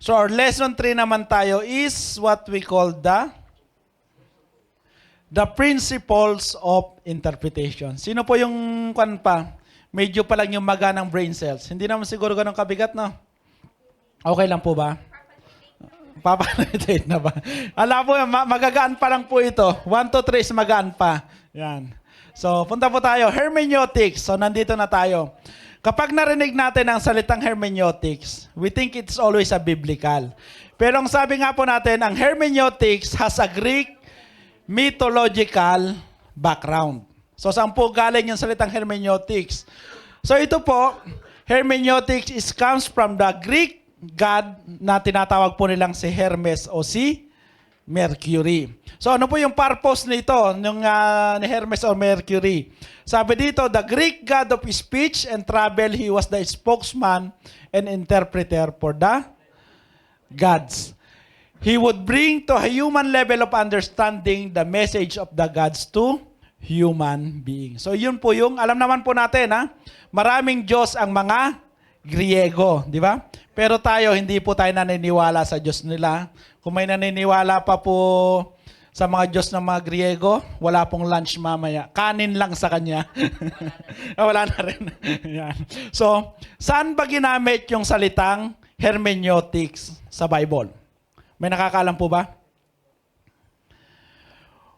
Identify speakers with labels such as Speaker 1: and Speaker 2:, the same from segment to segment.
Speaker 1: So our lesson 3 naman tayo is what we call the principles of interpretation. Sino po yung medyo pa lang yung maganang brain cells? Hindi naman siguro ganun kabigat, no? Okay lang po ba? Papalitate na ba? Alam po, magagaan pa lang po ito. 1, 2, 3 is magaan pa. Yan. So, punta po tayo. Hermeneutics. So, nandito na tayo. Kapag narinig natin ang salitang hermeneutics, we think it's always a biblical. Pero ang sabi nga po natin, ang hermeneutics has a Greek mythological background. So, saan po galing yung salitang hermeneutics? So, ito po, hermeneutics comes from the Greek god na tinatawag po nilang si Hermes o si Mercury. So, ano po yung purpose nito, ni Hermes o Mercury? Sabi dito, the Greek god of speech and travel, he was the spokesman and interpreter for the gods. He would bring to a human level of understanding the message of the gods to human beings. So yun po yung, alam naman po natin, maraming Diyos ang mga Griego, di ba? Pero tayo, hindi po tayo naniniwala sa Diyos nila. Kung may naniniwala pa po sa mga Diyos ng mga Griego, wala pong lunch mamaya. Kanin lang sa kanya. Wala na rin. Yan. So, saan ba ginamit yung salitang hermeneutics sa Bible? May nakakaalam po ba?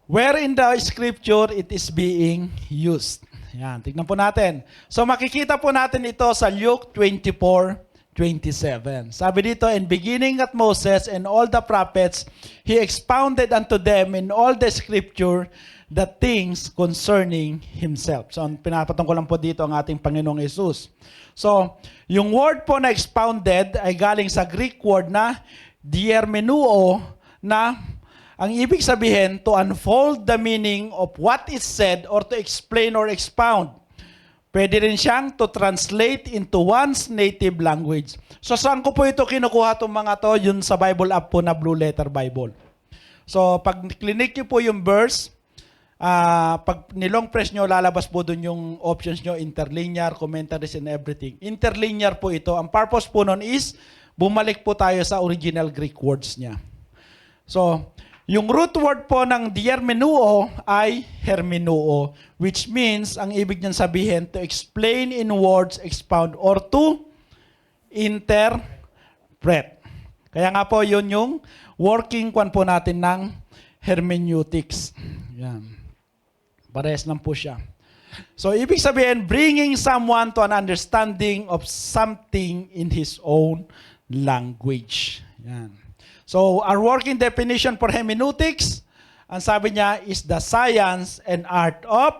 Speaker 1: Where in the scripture it is being used. Yan, tignan po natin. So, makikita po natin ito sa Luke 24:27. Sabi dito, and beginning at Moses and all the prophets, he expounded unto them in all the scripture the things concerning himself. So, pinapatungkol lang po dito ang ating Panginoong Yesus. So, yung word po na expounded ay galing sa Greek word na diermeneuo, na ang ibig sabihin, to unfold the meaning of what is said or to explain or expound. Pwede rin siyang to translate into one's native language. So, saan ko po ito kinukuha itong mga to? Yun sa Bible app po na Blue Letter Bible. So, pag clinic nyo po yung verse, pag nilong press nyo, lalabas po dun yung options nyo, interlinear, commentaries, and everything. Interlinear po ito. Ang purpose po nun is, bumalik po tayo sa original Greek words niya. So, yung root word po ng diermeneuo ay hermeneuo, which means, ang ibig niyan sabihin, to explain in words, expound, or to interpret. Kaya nga po, yun yung working kwan po natin ng hermeneutics. Yan. Parehas lang po siya. So, ibig sabihin, bringing someone to an understanding of something in his own language. Yan. So, our working definition for hermeneutics, ang sabi niya is the science and art of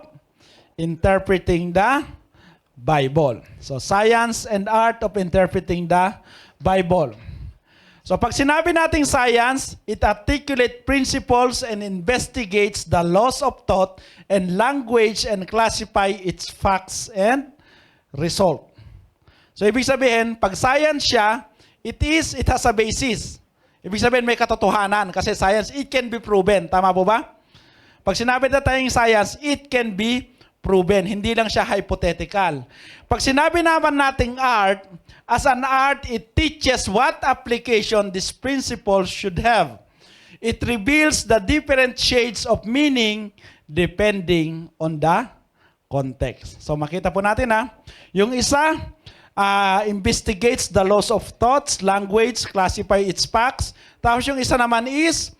Speaker 1: interpreting the Bible. So, science and art of interpreting the Bible. So, pag sinabi nating science, it articulates principles and investigates the laws of thought and language and classify its facts and result. So, ibig sabihin, pag science siya, it has a basis. Ibig sabihin may katotohanan kasi science, it can be proven. Tama po ba? Pag sinabi na tayong science, it can be proven. Hindi lang siya hypothetical. Pag sinabi naman nating art, as an art, it teaches what application this principle should have. It reveals the different shades of meaning depending on the context. So makita po natin yung isa, investigates the laws of thoughts, language, classify its facts. Tapos yung isa naman is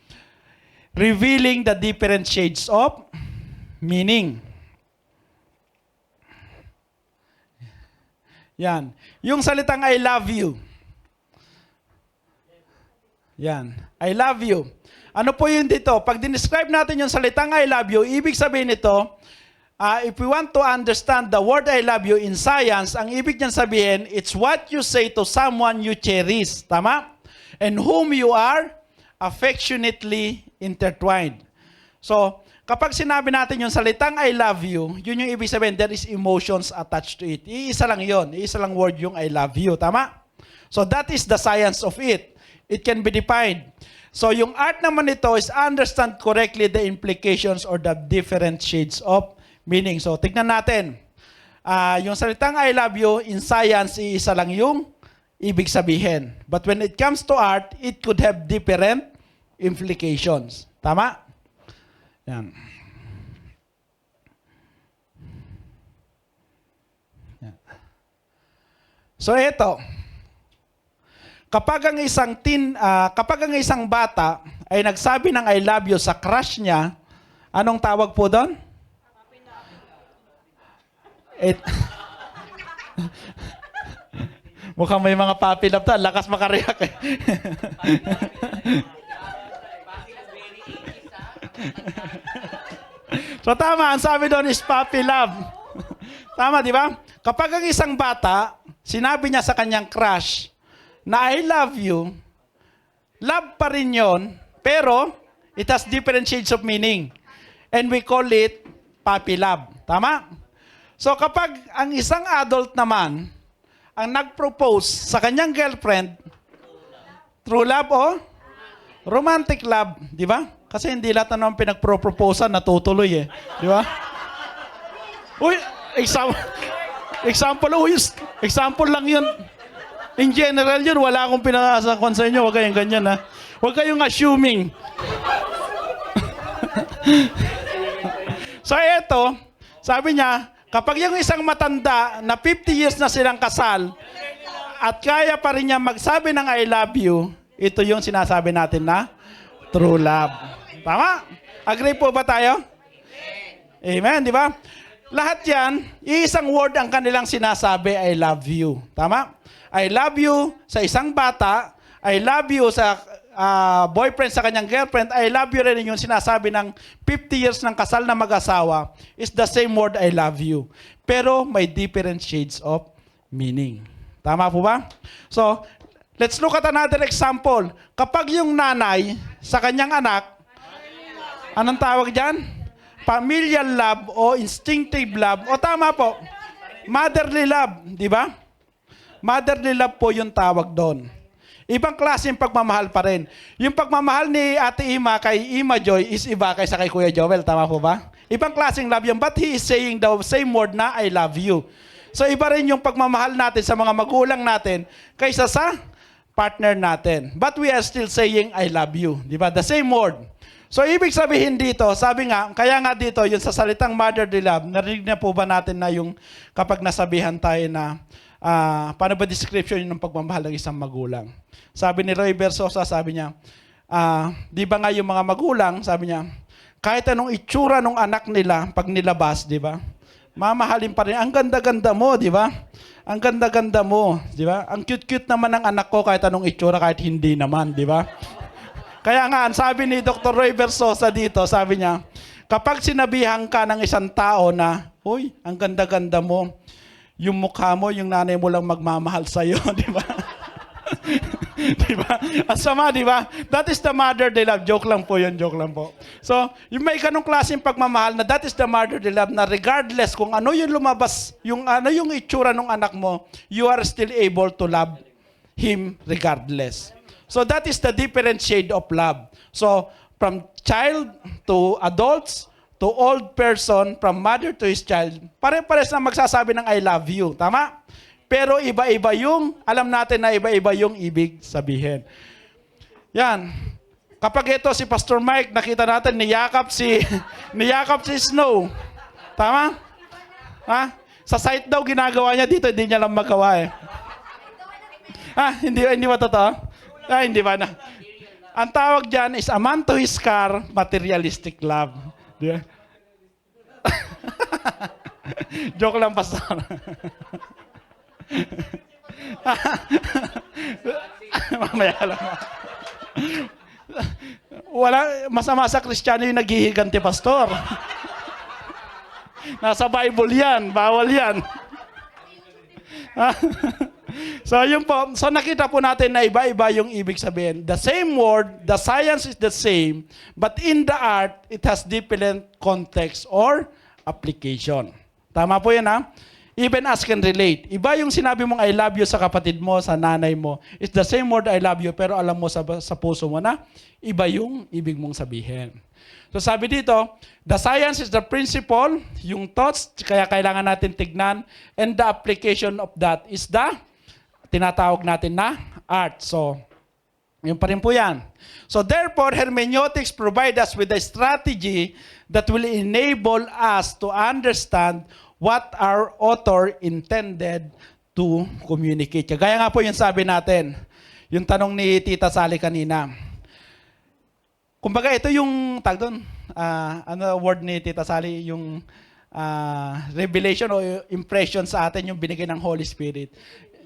Speaker 1: revealing the different shades of meaning. Yan. Yung salitang I love you. Yan. I love you. Ano po yun dito? Pag dinescribe natin yung salitang I love you, ibig sabihin nito, if we want to understand the word I love you in science, ang ibig niyan sabihin, it's what you say to someone you cherish. Tama? And whom you are affectionately intertwined. So, kapag sinabi natin yung salitang I love you, yun yung ibig sabihin, there is emotions attached to it. Iisa lang yun. Iisa lang word yung I love you. Tama? So, that is the science of it. It can be defined. So, yung art naman nito is understand correctly the implications or the different shades of meaning. So, tignan natin. Yung salitang I love you, in science, iisa lang yung ibig sabihin. But when it comes to art, it could have different implications. Tama? Yan. Yan. So ito, kapag ang isang bata ay nagsabi ng I love you sa crush niya, anong tawag po doon? Mukhang may mga puppy love to. Lakas makareact eh. So tama, ang sabi doon is puppy love. Tama, di ba? Kapag ang isang bata, sinabi niya sa kanyang crush na I love you, love pa rin yun, pero it has different shades of meaning. And we call it puppy love. Tama? So kapag ang isang adult naman, ang nag-propose sa kanyang girlfriend, true love o romantic love, di ba? Kasi hindi lahat na naman pinag-proposean natutuloy eh. Di ba? Uy, example lang yun. In general yun, wala akong pinakasakon sa inyo. Huwag kayong ganyan ha. Huwag kayong assuming. So eto, sabi niya, kapag yung isang matanda na 50 years na silang kasal at kaya pa rin niya magsabi ng I love you, ito yung sinasabi natin na true love. Tama? Agree po ba tayo? Amen, di ba? Lahat yan, isang word ang kanilang sinasabi, I love you. Tama? I love you sa isang bata, I love you sa boyfriend sa kanyang girlfriend, I love you rin yung sinasabi ng 50 years ng kasal na mag-asawa is the same word, I love you. Pero may different shades of meaning. Tama po ba? So, let's look at another example. Kapag yung nanay sa kanyang anak, anong tawag dyan? Familial love o instinctive love. O tama po, motherly love. Di ba? Motherly love po yung tawag doon. Ibang klase yung pagmamahal pa rin. Yung pagmamahal ni Ate Ima kay Ima Joy is iba kaysa kay Kuya Joel. Tama po ba? Ibang klaseng love yun. But he is saying the same word na I love you. So iba rin yung pagmamahal natin sa mga magulang natin kaysa sa partner natin. But we are still saying I love you. Di ba? The same word. So ibig sabihin dito, sabi nga, kaya nga dito, yung sa salitang motherly love, narinig na po ba natin na yung kapag nasabihan tayo na paano ba description ng pagmamahal ng isang magulang? Sabi ni Roy Versosa, sabi niya, di ba nga yung mga magulang, sabi niya, kahit anong itsura ng anak nila pag nilabas, di ba? Mamahalin pa rin. Ang ganda-ganda mo, di ba? Ang ganda-ganda mo, di ba? Ang cute-cute naman ng anak ko kahit anong itsura, kahit hindi naman, di ba? Kaya nga, sabi ni Dr. Roy Versosa dito, sabi niya, kapag sinabihan ka ng isang tao na, uy, ang ganda-ganda mo, yung mukha mo, yung nanay mo lang magmamahal sa'yo, di ba? Di ba? Ang sama, di ba? That is the motherly love. Joke lang po yun, joke lang po. So, yung may ganong klaseng pagmamahal na that is the motherly love na regardless kung ano yung lumabas, yung ano yung itsura ng anak mo, you are still able to love him regardless. So, that is the different shade of love. So, from child to adults, to old person, from mother to his child, pare-pares na magsasabi ng I love you. Tama? Pero iba-iba yung, alam natin na iba-iba yung ibig sabihin. Yan. Kapag ito si Pastor Mike, nakita natin, niyakap si Snow. Tama? Ha? Sa site daw ginagawa niya, dito hindi niya lang magawa eh. Hindi ba totoo? Hindi ba na? Ang tawag dyan is a man to his car, materialistic love. Di ba? Joke lang, Pastor. Mamaya lang. Wala, masama sa Kristiyano yung naghihiganti, Pastor. Nasa Bible yan, bawal yan. So yun po, so nakita po natin na iba-iba yung ibig sabihin. The same word, the science is the same, but in the art, it has different context or application. Tama po yan ha? Even us can relate. Iba yung sinabi mong I love you sa kapatid mo, sa nanay mo. It's the same word I love you, pero alam mo sa puso mo na, iba yung ibig mong sabihin. So sabi dito, the science is the principle, yung thoughts, kaya kailangan natin tignan, and the application of that is the tinatawag natin na art. So, yun pa rin po yan. So therefore, hermeneutics provide us with a strategy that will enable us to understand what our author intended to communicate. Gaya nga po yung sabi natin, yung tanong ni Tita Sally kanina. Kumbaga, ito yung, tag doon, ano word ni Tita Sally, yung revelation o impression sa atin, yung binigay ng Holy Spirit.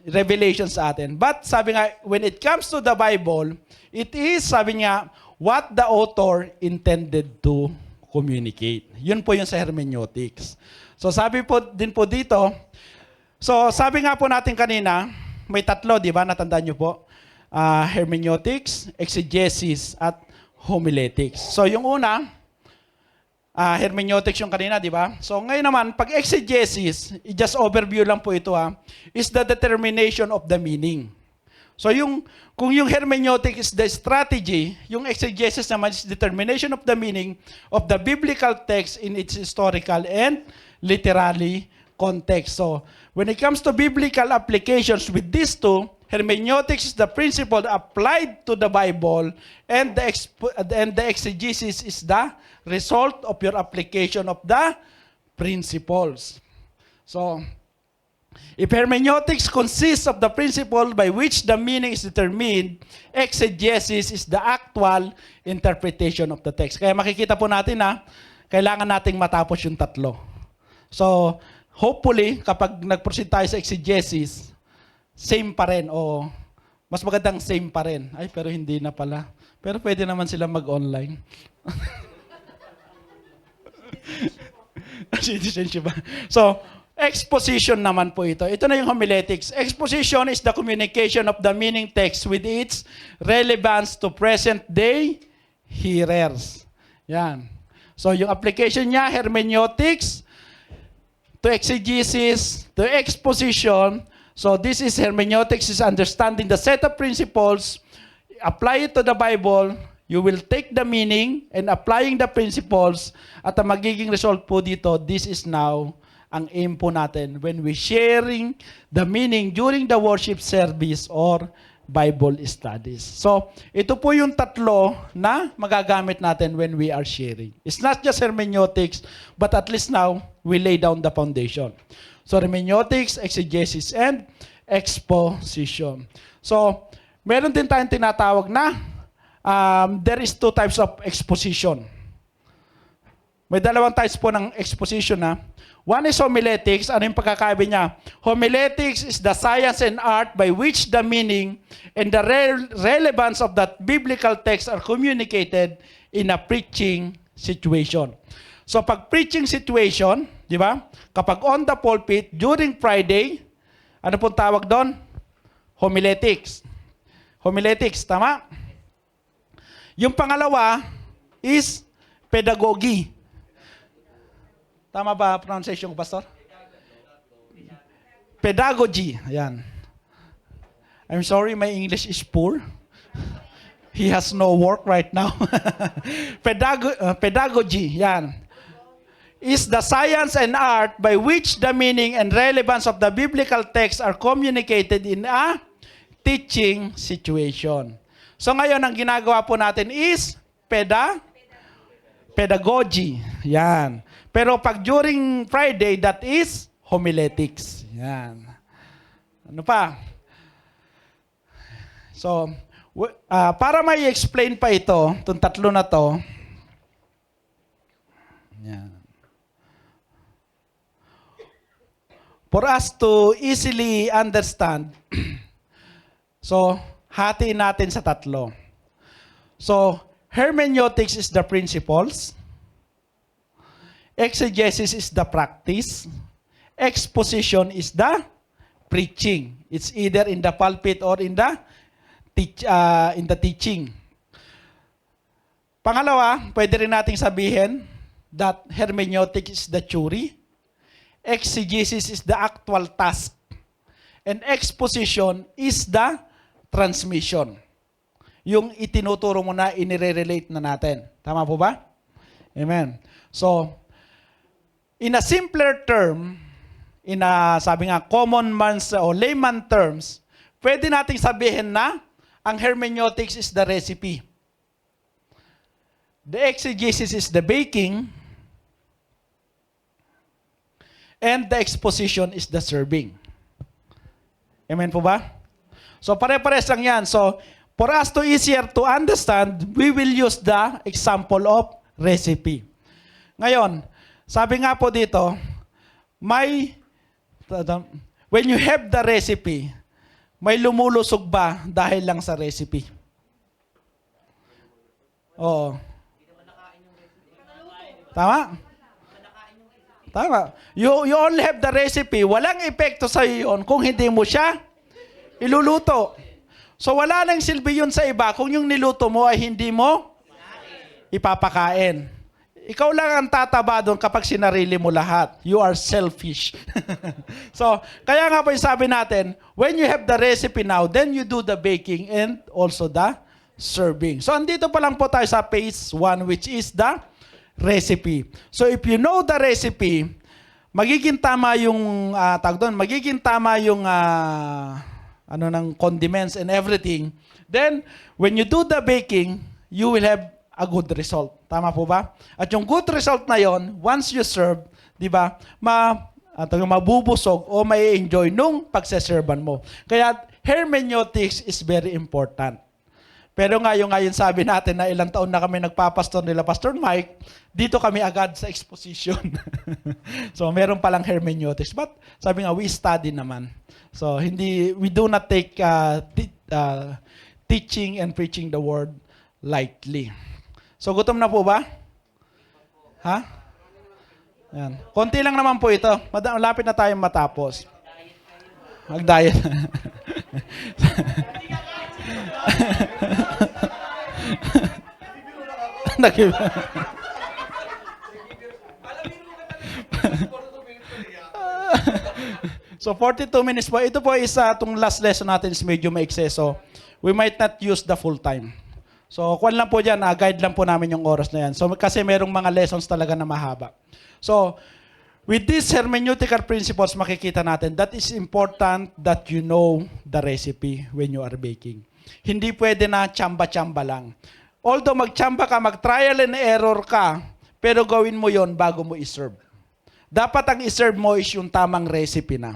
Speaker 1: Revelation sa atin. But sabi nga, when it comes to the Bible, it is, sabi nga, what the author intended to communicate. Yun po yung sa hermeneutics. So sabi po din po dito, so sabi nga po natin kanina, may tatlo, di ba? Natandaan nyo po. Hermeneutics, exegesis, at homiletics. So yung una, hermeneutics yung kanina, di ba? So ngayon naman, pag exegesis, just overview lang po ito is the determination of the meaning. So kung yung hermeneutic is the strategy, yung exegesis naman is determination of the meaning of the biblical text in its historical and literary context. So when it comes to biblical applications with these two, hermeneutics is the principle applied to the Bible, and the exegesis is the result of your application of the principles. So, if hermeneutics consists of the principle by which the meaning is determined, exegesis is the actual interpretation of the text. Kaya makikita po natin kailangan nating matapos yung tatlo. So, hopefully, kapag nag-proceed tayo sa exegesis, same pa rin o mas magandang same pa rin. Ay, pero hindi na pala. Pero pwede naman sila mag-online. So, exposition naman po ito. Ito na yung homiletics. Exposition is the communication of the meaning text with its relevance to present-day hearers. Yan. So, yung application niya, hermeneutics, to exegesis, to exposition. So, this is hermeneutics, is understanding the set of principles, apply it to the Bible, you will take the meaning and applying the principles, at ang magiging result po dito, this is now ang aim po natin when we sharing the meaning during the worship service or Bible studies. So, ito po yung tatlo na magagamit natin when we are sharing. It's not just hermeneutics, but at least now, we lay down the foundation. So, hermeneutics, exegesis, and exposition. So, meron din tayong tinatawag na there is two types of exposition. May dalawang types po ng exposition One is homiletics. Ano yung pagkakaiba niya? Homiletics is the science and art by which the meaning and the relevance of that biblical text are communicated in a preaching situation. So pag preaching situation, di ba? Kapag on the pulpit, during Friday, ano pong tawag doon? Homiletics. Homiletics, tama? Yung pangalawa is pedagogy. Tama ba pronunciation ko, Pastor? Pedagogy. Ayan. I'm sorry, my English is poor. He has no work right now. Pedagogy. Yan. Is the science and art by which the meaning and relevance of the biblical text are communicated in a teaching situation. So ngayon, ang ginagawa po natin is pedagogy. Yan. Pero pag during Friday, that is homiletics. Yan. Ano pa? So, para may explain pa ito, itong tatlo na to, yan. For us to easily understand, so, hatiin natin sa tatlo. So, hermeneutics is the principles. Exegesis is the practice. Exposition is the preaching. It's either in the pulpit or in the teaching. Pangalawa, pwede rin nating sabihin that hermeneutics is the theory. Exegesis is the actual task. And exposition is the transmission. Yung itinuturo mo na, inire-relate na natin. Tama po ba? Amen. So, in a simpler term, sabi nga, common man's o layman terms, pwede nating sabihin na ang hermeneutics is the recipe. The exegesis is the baking. And the exposition is the serving. Amen po ba? So pare-pares lang yan. So for us to easier to understand, we will use the example of recipe. Ngayon, sabi nga po dito, when you have the recipe, may lumulusog ba dahil lang sa recipe? Oo. Tama? Tama. You only have the recipe. Walang epekto sa iyo yun kung hindi mo siya iluluto. So wala nang silbi yun sa iba kung yung niluto mo ay hindi mo ipapakain. Ikaw lang ang tataba doon kapag sinarili mo lahat. You are selfish. So, kaya nga po yung sabi natin, when you have the recipe now, then you do the baking and also the serving. So, andito pa lang po tayo sa phase 1, which is the recipe. So, if you know the recipe, magiging tama yung magiging tama yung ng condiments and everything. Then, when you do the baking, you will have a good result. Tama po ba? At yung good result na yon, once you serve, di ba, mabubusog o may enjoy nung pagseserban mo. Kaya hermeneutics is very important. Pero ngayon sabi natin na ilang taon na kami nagpapastor nila Pastor Mike, dito kami agad sa exposition. So meron palang hermeneutics. But sabi nga, we study naman. So we do not take teaching and preaching the word lightly. So gutom na po ba? Ha? Yan. Konti lang naman po ito. Malapit na tayong matapos. Mag-diet. So 42 minutes po. Ito po is itong last lesson natin is medyo maikse. So we might not use the full time. So kuwan lang po dyan, guide lang po namin yung oras na yan. So kasi merong mga lessons talaga na mahaba. So with these hermeneutical principles, makikita natin that is important that you know the recipe when you are baking. Hindi pwede na tsamba-tsamba lang. Although magtsamba ka, mag-trial and error ka, pero gawin mo yon bago mo iserve. Dapat ang iserve mo is yung tamang recipe na.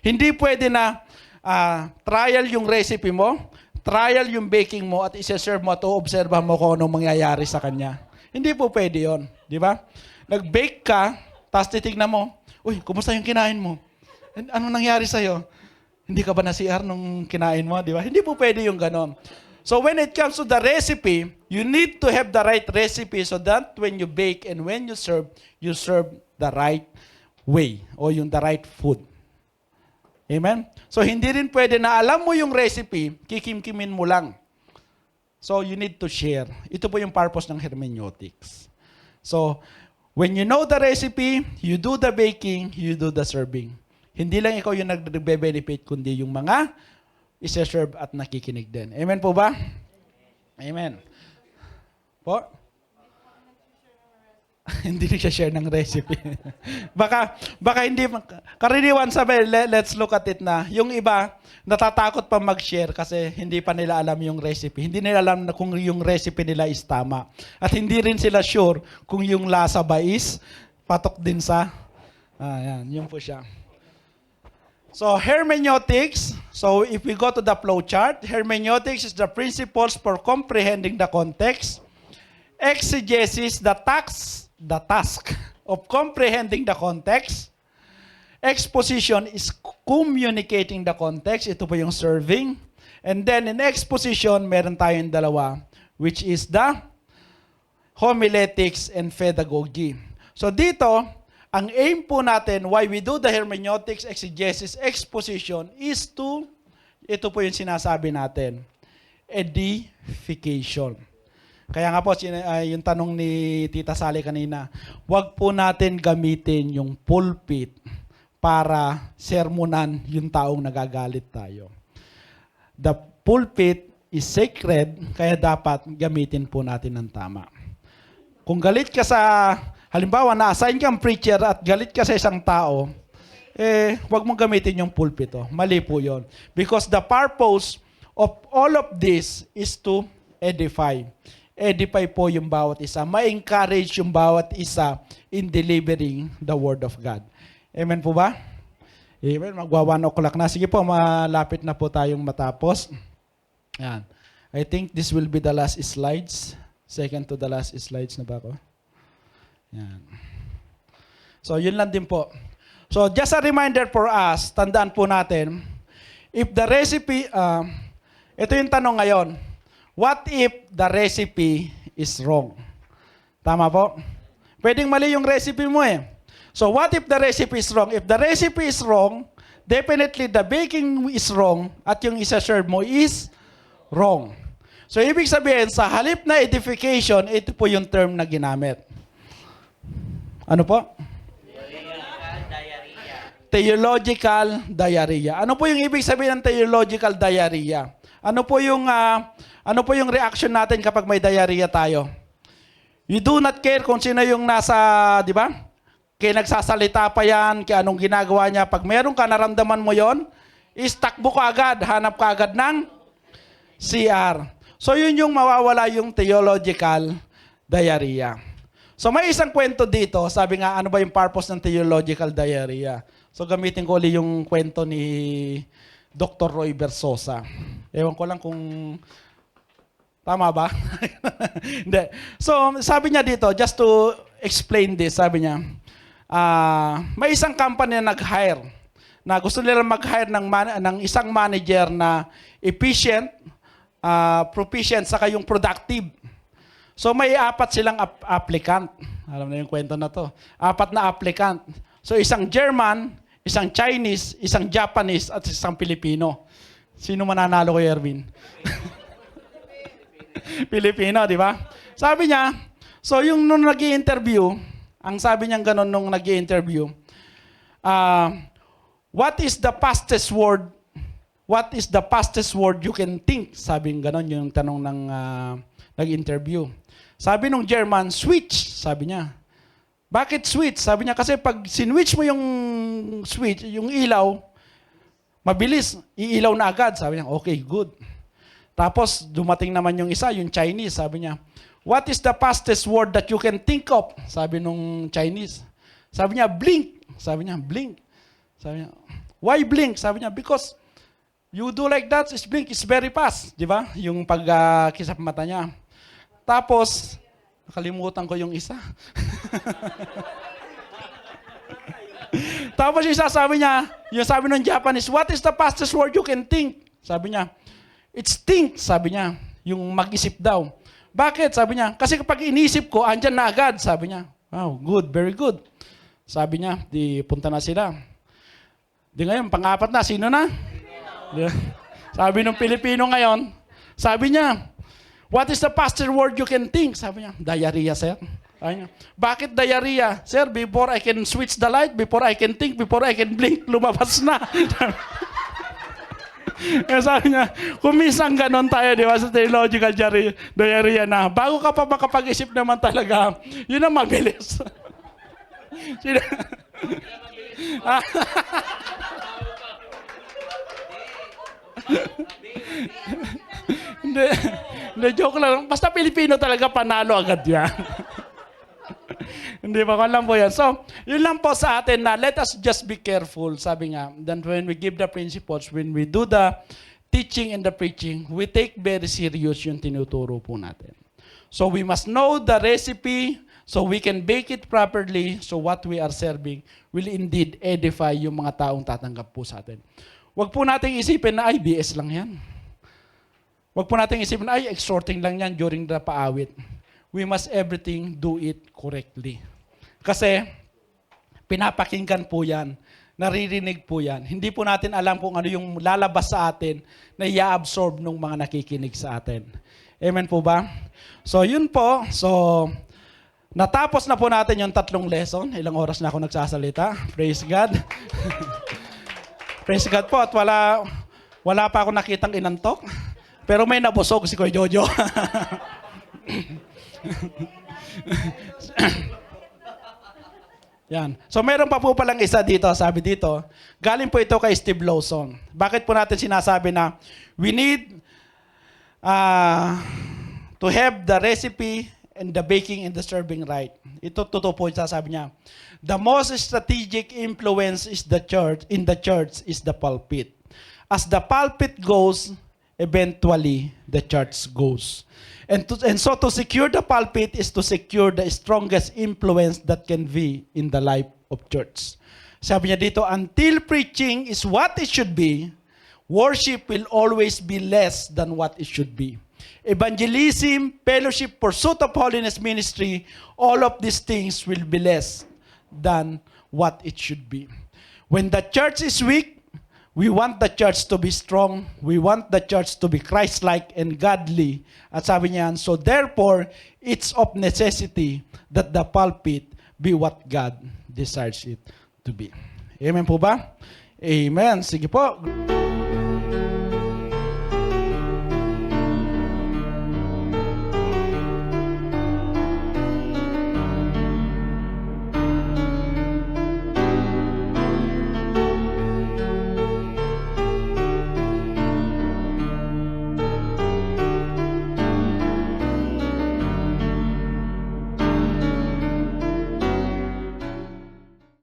Speaker 1: Hindi pwede na trial yung recipe mo, trial yung baking mo at isa-serve mo at uobserbahan mo kung anong mangyayari sa kanya. Hindi po pwede yon, di ba? Nag-bake ka, tapos titignan mo, uy, kumusta yung kinain mo? Anong nangyari sa'yo? Hindi ka ba na-CR nung kinain mo, di ba? Hindi po pwede yung ganon. So when it comes to the recipe, you need to have the right recipe so that when you bake and when you serve the right way o yung the right food. Amen? So, hindi rin pwede na alam mo yung recipe, kikimkimin mo lang. So, you need to share. Ito po yung purpose ng hermeneutics. So, when you know the recipe, you do the baking, you do the serving. Hindi lang ikaw yung nagbe-benefit, kundi yung mga isa-serve at nakikinig din. Amen po ba? Amen. Po? Hindi nag-share ng recipe. baka hindi, karaniwan sabi, let's look at it na, yung iba, natatakot pa mag-share kasi hindi pa nila alam yung recipe. Hindi nila alam na kung yung recipe nila is tama. At hindi rin sila sure kung yung lasa ba is patok din sa, yan, yun po siya. So, hermeneutics, so if we go to the flow chart, hermeneutics is the principles for comprehending the context. Exegesis, the task of comprehending the context. Exposition is communicating the context. Ito po yung serving. And then in exposition, meron tayong dalawa, which is the homiletics and pedagogy. So dito, ang aim po natin, why we do the hermeneutics, exegesis, exposition, is to, ito po yung sinasabi natin, edification. Kaya nga po, yung tanong ni Tita Sally kanina, wag po natin gamitin yung pulpit para sermonan yung taong nagagalit tayo. The pulpit is sacred, kaya dapat gamitin po natin ng tama. Kung galit ka sa, halimbawa, na-assign kang preacher at galit ka sa isang tao, wag mong gamitin yung pulpito. Mali po yon. Because the purpose of all of this is to edify. Edify po yung bawat isa. Ma-encourage yung bawat isa in delivering the Word of God. Amen po ba? Amen. Magwa 1 o'clock na. Sige po, malapit na po tayong matapos. Yan. I think this will be the last slides. Second to the last slides na ba ako? Yan. So, yun lang din po. So, just a reminder for us, tandaan po natin, if the recipe, ito yung tanong ngayon, what if the recipe is wrong? Tama po? Pwedeng mali yung recipe mo eh. So, what if the recipe is wrong? If the recipe is wrong, definitely the baking is wrong at yung isa-serve mo is wrong. So, ibig sabihin, sa halip na edification, ito po yung term na ginamit. Ano po? Theological diarrhea. Ano po yung ibig sabihin ng theological diarrhea? Ano po yung reaction natin kapag may diarrhea tayo? You do not care kung sino yung nasa, di ba? Kaya nagsasalita pa yan, kaya anong ginagawa niya. Pag meron ka, naramdaman mo yon, is takbo ka agad, hanap ka agad ng CR. So yun yung mawawala yung theological diarrhea. So may isang kwento dito, sabi nga, ano ba yung purpose ng theological diarrhea? So gamitin ko ulit yung kwento ni Dr. Roy Versosa. Ewan ko lang kung tama ba? Hindi. So sabi niya dito, just to explain this, sabi niya, may isang company na nag-hire, na gusto nila mag-hire ng isang manager na efficient, proficient, saka yung productive. So may 4 silang applicant. Alam na yung kwento na to. 4 na applicant. So isang German, isang Chinese, isang Japanese, at isang Pilipino. Sino mananalo kay Erwin? Pilipino, di ba? Sabi niya, so yung nung nag-i-interview, ang sabi niya gano'n nung nag-i-interview, what is the fastest word? What is the fastest word you can think? Sabi ng gano'n yung tanong ng nag-interview. Sabi nung German, switch, sabi niya. Bakit switch? Sabi niya, kasi pag sinwitch mo yung switch, yung ilaw, mabilis, iilaw na agad. Sabi niya, okay, good. Tapos, dumating naman yung isa, yung Chinese. Sabi niya, what is the fastest word that you can think of? Sabi nung Chinese. Sabi niya, blink. Sabi niya, blink. Sabi niya, why blink? Sabi niya, because you do like that, is blink, is very fast. Di ba? Yung pagkisap mata niya. Tapos, nakalimutan ko yung isa. Tapos yung isa sabi niya, yung sabi ng Japanese, what is the fastest word you can think? Sabi niya, it's think, sabi niya, yung mag-isip daw. Bakit? Sabi niya, kasi kapag inisip ko, andyan na agad, sabi niya. Wow, good, very good. Sabi niya, di punta na sila. Di ngayon, pang-4 na, sino na? Sabi ng Pilipino ngayon, sabi niya, what is the fastest word you can think? Sabi niya, diarrhea, sir. Sabi niya, bakit diarrhea? Sir, before I can switch the light, before I can think, before I can blink, lumabas na. Kaya sabi niya, kung minsan ganon tayo, di ba, sa theological diarrhea na, bago ka pa makapag-isip naman talaga, yun ang mabilis. Hindi, joke lang. Basta Pilipino talaga, panalo agad yan. Hindi ba? Alam po yan. So, yun lang po sa atin na let us just be careful. Sabi nga, then when we give the principles, when we do the teaching and the preaching, we take very serious yung tinuturo po natin. So, we must know the recipe so we can bake it properly so what we are serving will indeed edify yung mga taong tatanggap po sa atin. Huwag po nating isipin na, ay, BS lang yan. Huwag po nating isipin na, ay, exhorting lang yan during the paawit. We must everything do it correctly. Kasi, pinapakinggan po yan. Naririnig po yan. Hindi po natin alam kung ano yung lalabas sa atin na i-absorb ng mga nakikinig sa atin. Amen po ba? So, yun po. So, natapos na po natin yung 3 lesson. Ilang oras na ako nagsasalita. Praise God. Praise God po. At wala pa ako nakitang inantok. Pero may nabusog si Kuya Jojo. Yan. So meron pa po palang isa dito, sabi dito, galing po ito kay Steve Lawson. Bakit po natin sinasabi na we need to have the recipe and the baking and the serving right. Ito totoo po yung sasabi niya. The most strategic influence is in the church is the pulpit. As the pulpit goes, eventually the church goes. And so to secure the pulpit is to secure the strongest influence that can be in the life of church. Sabi niya dito, until preaching is what it should be, worship will always be less than what it should be. Evangelism, fellowship, pursuit of holiness ministry, all of these things will be less than what it should be. When the church is weak, we want the church to be strong. We want the church to be Christ-like and godly. At sabi niyan, so therefore, it's of necessity that the pulpit be what God desires it to be. Amen po ba? Amen. Sige po.